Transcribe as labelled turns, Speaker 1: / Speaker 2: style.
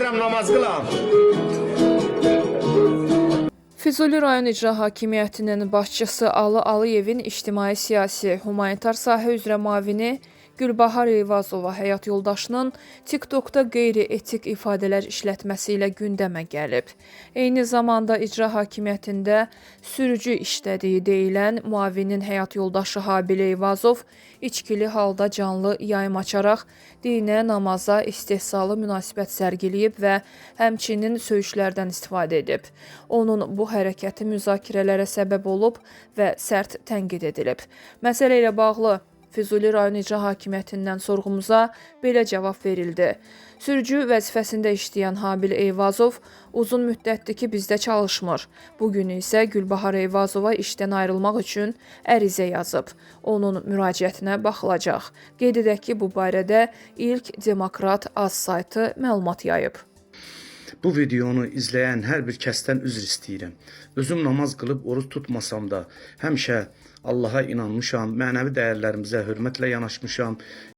Speaker 1: istəyirəm namaz qılam.
Speaker 2: Füzuli rayon icra hakimiyyətinin başçısı Ali Aliyevin ictimai-siyasi humanitar sahə üzrə müavini Gülbahar Eyvazova həyat yoldaşının TikTokda qeyri-etik ifadələr işlətməsi ilə gündəmə gəlib. Eyni zamanda icra hakimiyyətində sürücü işlədiyi deyilən müavinin həyat yoldaşı Habil Eyvazov içkili halda canlı yayım açaraq dinə, namaza istehzalı münasibət sərgiləyib və həmçinin söyüşlərdən istifadə edib. Onun bu hərəkəti müzakirələrə səbəb olub və sərt tənqid edilib. Məsələ ilə bağlı Füzuli rayon icra hakimiyyətindən sorğumuza belə cavab verildi. Sürücü vəzifəsində işləyən Habil Eyvazov uzun müddətdir ki, bizdə çalışmır. Bugün isə Gülbahar Eyvazova işdən ayrılmaq üçün ərizə yazıb. Onun müraciətinə baxılacaq. Qeyd edək ki, bu barədə İlk Demokrat Az saytı məlumat yayıb.
Speaker 3: Bu videonu izləyən hər bir kəsdən üzr istəyirəm. Özüm namaz qılıb oruç tutmasam da həmişə Allaha inanmışam, mənəvi dəyərlərimizə hörmətlə yanaşmışam.